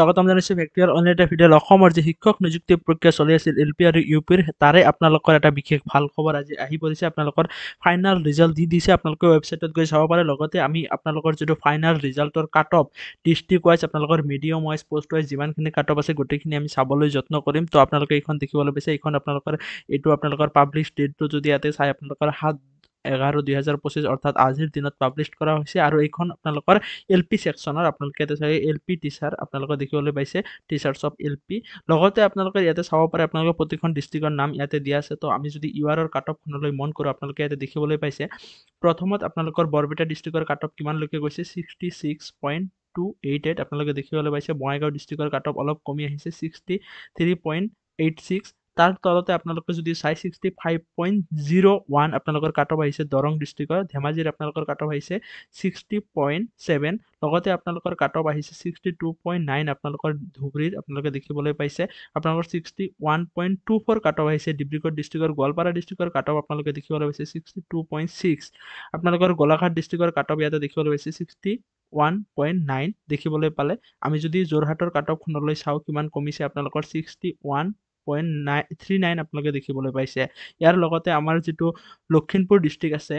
স্বাগতম জানাইছোঁ ভেক্টৰিয়েল অনলাইন এটা ভিডিঅ' অসমৰ যি শিক্ষক নিযুক্তি প্ৰক্ৰিয়া চলি আছিল LP আৰু UPৰ তাৰে আপোনালোকৰ এটা বিশেষ ভাল খবৰ আজি আহি পৰিছে আপোনালোকৰ ফাইনাল ৰিজাল্ট দি দিছে আপোনালোকে ৱেবছাইটত গৈ চাব পাৰে লগতে আমি আপোনালোকৰ যিটো ফাইনাল ৰিজাল্টৰ কাট অফ ডিষ্ট্ৰিক্ট ৱাইজ আপোনালোকৰ মিডিয়াম ৱাইজ পোষ্ট ৱাইজ যিমানখিনি কাট অফ আছে গোটেইখিনি আমি চাবলৈ যত্ন কৰিম তো আপোনালোকে এইখন দেখিবলৈ পাইছে এইখন আপোনালোকৰ এইটো আপোনালোকৰ পাব্লিছ ডেটটো যদি ইয়াতে চাই আপোনালোকৰ 7/11/2025 অৰ্থাৎ আজিৰ দিনত পাব্লিছ কৰা হৈছে আৰু এইখন আপোনালোকৰ LP সেকশনৰ আপোনালোকে ইয়াতে চাই LP টিচাৰ আপোনালোকে দেখিবলৈ পাইছে টিচাৰ্স অফ LP লগতে আপোনালোকে ইয়াতে চাব পাৰে আপোনালোকৰ প্ৰতিখন ডিস্ট্ৰিক্টৰ নাম ইয়াতে দিয়া আছে তো আমি যদি URৰ কাট অফ খনলৈ মন কৰোঁ আপোনালোকে ইয়াতে দেখিবলৈ পাইছে প্ৰথমত আপোনালোকৰ বৰপেটা ডিস্ট্ৰিক্টৰ কাট অফ কিমান লৈকে গৈছে 66.288 আপোনালোকে দেখিবলৈ পাইছে বঙাইগাঁও ডিস্ট্ৰিক্টৰ কাট অফ অলপ কমি আহিছে 63.86 তাৰ তলতে আপোনালোকে যদি চাই 65.01 আপোনালোকৰ কাট অফ আহিছে দৰং ডিস্ট্ৰিক্টৰ ধেমাজিৰ আপোনালোকৰ কাট অফ আহিছে 60.7 লগতে আপোনালোকৰ কাট অফ আহিছে 62.9 আপোনালোকৰ ধুবুৰীৰ আপোনালোকে দেখিবলৈ পাইছে আপোনালোকৰ 61.24 কাট অফ আহিছে ডিব্ৰুগড় ডিস্ট্ৰিক্টৰ গোৱালপাৰা ডিস্ট্ৰিক্টৰ কাট অফ আপোনালোকে দেখিবলৈ পাইছে 62.6 আপোনালোকৰ গোলাঘাট ডিস্ট্ৰিক্টৰ কাট অফ ইয়াতে দেখিবলৈ পাইছে 61.9 দেখিবলৈ পালে আমি যদি যোৰহাটৰ কাট অফ খনলৈ চাওঁ কিমান কমিছে আপোনালোকৰ 61.39 আপোনালোকে দেখিবলৈ পাইছে ইয়াৰ লগতে আমাৰ যিটো লখিমপুৰ ডিস্ট্ৰিক্ট আছে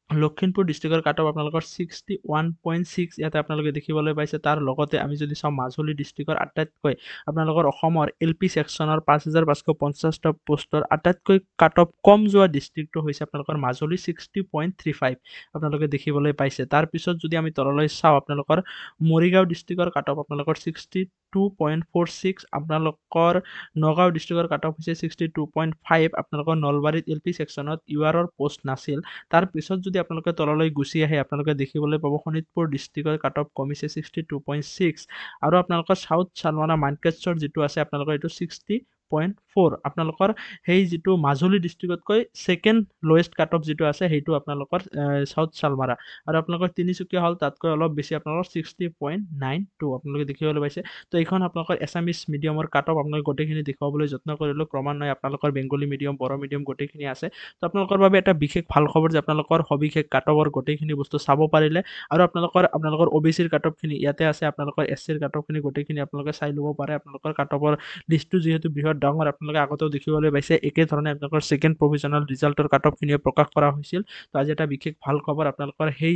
লখিমপুৰ ডিস্ট্ৰিক্টৰ কাট অফ আপোনালোকৰ 61.6 ইয়াতে আপোনালোকে দেখিবলৈ পাইছে তাৰ লগতে আমি যদি চাওঁ মাজুলী ডিস্ট্ৰিক্টৰ আটাইতকৈ আপোনালোকৰ অসমৰ LP সেকশনৰ 5550টা পোষ্টৰ আটাইতকৈ কাট অফ কম যোৱা ডিস্ট্ৰিক্টটো হৈছে আপোনালোকৰ মাজুলী 60.35 আপোনালোকে দেখিবলৈ পাইছে তাৰ পিছত যদি আমি তললৈ চাওঁ আপোনালোকৰ মৰিগাঁও ডিস্ট্ৰিক্টৰ কাট অফ আপোনালোকৰ 62.46 আপোনালোকৰ নগাঁও ডিস্ট্ৰিক্টৰ কাট অফ হৈছে 62.5 আপোনালোকৰ নলবাৰীত LP সেকশনত URৰ পোষ্ট নাছিল তাৰ পিছত যদি আপোনালোকে তললৈ গুচি আহে আপোনালোকে দেখিবলৈ পাব শোণিতপুৰ ডিস্ট্ৰিক্টৰ কাট অফ কমিছে 62.6 আৰু আপোনালোকৰ সাউথ চালমাৰা মানকেশ্বৰ যিটো আছে আপোনালোকৰ এইটো 60.4 আপোনালোকৰ সেই যিটো মাজুলী ডিস্ট্ৰিক্টতকৈ সেকেন্ড লোৱেষ্ট কাট অফ যিটো আছে সেইটো আপোনালোকৰ সাউথ চালমাৰা আৰু আপোনালোকৰ তিনিচুকীয়া হল তাতকৈ অলপ বেছি আপোনালোকৰ 60.92 আপোনালোকে দেখিবলৈ পাইছে তো এইখন আপোনালোকৰ এছামিছ মিডিয়ামৰ কাট অফ আপোনালোকে গোটেইখিনি দেখুৱাবলৈ যত্ন কৰিলোঁ ক্ৰমান্বয়ে আপোনালোকৰ বেংগলী মিডিয়াম বড়ো মিডিয়াম গোটেইখিনি আছে তো আপোনালোকৰ বাবে এটা বিশেষ ভাল খবৰ যে আপোনালোকৰ সবিশেষ কাট অফৰ গোটেইখিনি বস্তু চাব পাৰিলে আৰু আপোনালোকৰ OBCৰ কাট অফখিনি ইয়াতে আছে আপোনালোকৰ SCৰ কাট অফখিনি গোটেইখিনি আপোনালোকে চাই ল'ব পাৰে আপোনালোকৰ কাট অফৰ লিষ্টটো যিহেতু বৃহৎ ডাঙৰ আপোনালোকে আগতেও দেখিবলৈ পাইছে একে ধৰণে আপোনালোকৰ সেকেন্ড প্ৰভিজনেল ৰিজাল্টৰ কাট অফখিনিও প্ৰকাশ কৰা হৈছিল তো আজি এটা বিশেষ ভাল খবৰ আপোনালোকৰ সেই